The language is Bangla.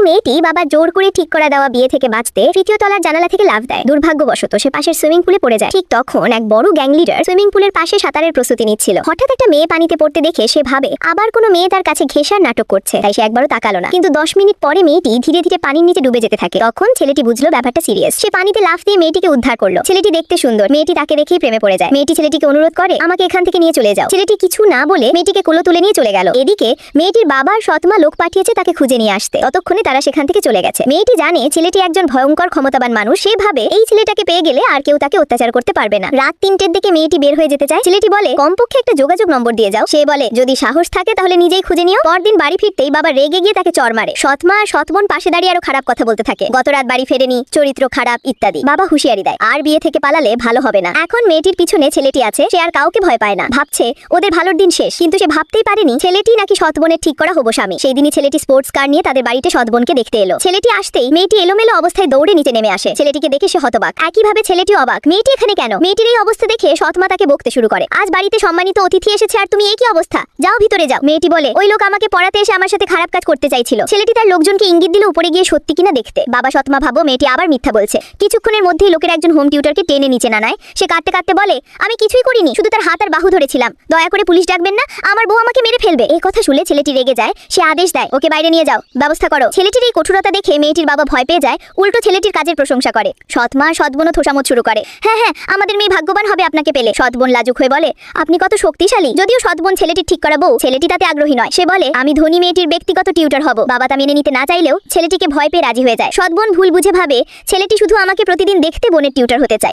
মেয়েটি বাবা জোর করে ঠিক করা দেওয়া বিয়ে থেকে বাঁচতে তৃতীয় তলার জানালা থেকে লাফ দেয়। দুর্ভাগ্যবশত সে পাশের সুইমিং পুলে পড়ে যায়। ঠিক তখন এক বড় গ্যাং লিডার সুইমিং পুলের পাশে সাঁতারের প্রস্তুতি নিচ্ছিল। হঠাৎ একটা মেয়ে পানিতে পড়তে দেখে সে ভাবে আবার কোনো মেয়ে তার কাছে ঘেঁষার নাটক করছে, তাই সে একবারও তাকালো না। কিন্তু 10 মিনিট পরে মেয়েটি ধীরে ধীরে পানির নিচে ডুবে যেতে থাকে। তখন ছেলেটি বুঝলো ব্যাপারটা সিরিয়াস। সে পানিতে লাফ দিয়ে মেয়েটিকে উদ্ধার করলো। ছেলেটি দেখতে সুন্দর, মেয়েটি তাকে দেখেই প্রেমে পড়ে যায়। মেয়েটি ছেলেটিকে অনুরোধ করে আমাকে এখান থেকে নিয়ে চলে যাও। ছেলেটি কিছু না বলে মেয়েটিকে কোলে তুলে নিয়ে চলে গেল। এদিকে মেয়েটির বাবার সৎমা লোক পাঠিয়েছে তাকে খুঁজে নিয়ে আসতে। ততক্ষণে তারা সেখান থেকে চলে গেছে। মেয়েটি জানে ছেলেটি একজন ভয়ঙ্কর ক্ষমতাবান মানুষ। সে ভাবে এই ছেলেটাকে পেয়ে গেলে আর কেউ তাকে অত্যাচার করতে পারবে না। রাত 3টের দিকে মেয়েটি বের হয়ে যেতে চায়। ছেলেটি বলে কমপক্ষে একটা যোগাযোগ নম্বর দিয়ে যাও। সে বলে যদি সাহস থাকে তাহলে নিজেই খুঁজে নিও। পরদিন বাড়ি ফিরতেই বাবা রেগে গিয়ে তাকে চড় মারে। সৎমা আর সৎবোন পাশে দাঁড়িয়ে আরো খারাপ কথা বলতে থাকে, গত রাত বাড়ি ফেরেনি, চরিত্র খারাপ ইত্যাদি। বাবা হুঁশিয়ারি দেয় আর বিয়ে থেকে পালালে ভালো হবে না। এখন মেয়েটির পিছনে ছেলেটি আছে, সে আর কাউকে ভয় পায় না। ভাবছে ওদের ভালোর দিন শেষ, কিন্তু সে ভাবতেই পারেনি ছেলেটি নাকি সৎবোনের ঠিক করা হবো স্বামী। সেই দিনই ছেলেটি স্পোর্টস কার নিয়ে তাদের বাড়িতে সৎবোনকে দেখতে এলো। ছেলেটি আসতেই মেয়েটি এলোমেলো অবস্থায় দৌড়ে নিচে নেমে আসে। ছেলেটিকে দেখে সে হতবাক। একইভাবে ছেলেটিও অবাক, মেয়েটি এখানে কেন? মেয়েটির এই অবস্থা দেখে সৎমা তাকে বকতে শুরু করে, আজ বাড়িতে সম্মানিত অতিথি এসেছে আর তুমি এই কি অবস্থা? যাও ভিতরে যাও। মেয়েটি বলে ওই লোক আমাকে পড়াতে এসে আমার সাথে খারাপ কাজ করতে চাইছিল। ছেলেটি তার লোকজনকে ইঙ্গিত দিল উপরে গিয়ে সত্যি কিনা দেখতে। বাবা সৎমা ভাবো মেয়েটি আবার মিথ্যা বলছে। কিছুক্ষণের মধ্যেই লোকের একজন হোম টিউটরকে টেনে নিচে নানায়। সে কাঁদতে কাঁদতে বলে আমি কিছুই করিনি, শুধু তার হাত আর বাহু ধরেছিলাম। দয়া করে পুলিশ ডাকবেন না, আমার বউ আমাকে মেরে ফেলবে। এই কথা শুনে ছেলেটি রেগে যায়। সে আদেশ দেয় ওকে বাইরে নিয়ে যাও, ব্যবস্থা করো। ছেলেটির এই কঠোরতা দেখে মেয়েটির বাবা ভয় পেয়ে যায়, উল্টো ছেলেটির কাজের প্রশংসা করে। সৎমা আর সৎবোনও থোসামত শুরু করে, হ্যাঁ হ্যাঁ আমাদের মেয়ে ভাগ্যবান হবে আপনাকে পেলে। সৎবোন লাজুক হয়ে বলে আপনি কত শক্তিশালী। যদিও সৎবোন ছেলেটির ঠিক করা বউ, ছেলেটি তাতে আগ্রহী নয়। সে বলে আমি ধনী মেয়েটির ব্যক্তিগত টিউটর হব। বাবা তা মেনে নিতে না চাইলেও ছেলেটিকে ভয় পেয়ে রাজি হয়ে যায়। সৎবোন ভুল বুঝে ভাবে ছেলেটি শুধু আমাকে প্রতিদিন দেখতে বোনের টিউটর হতে চায়।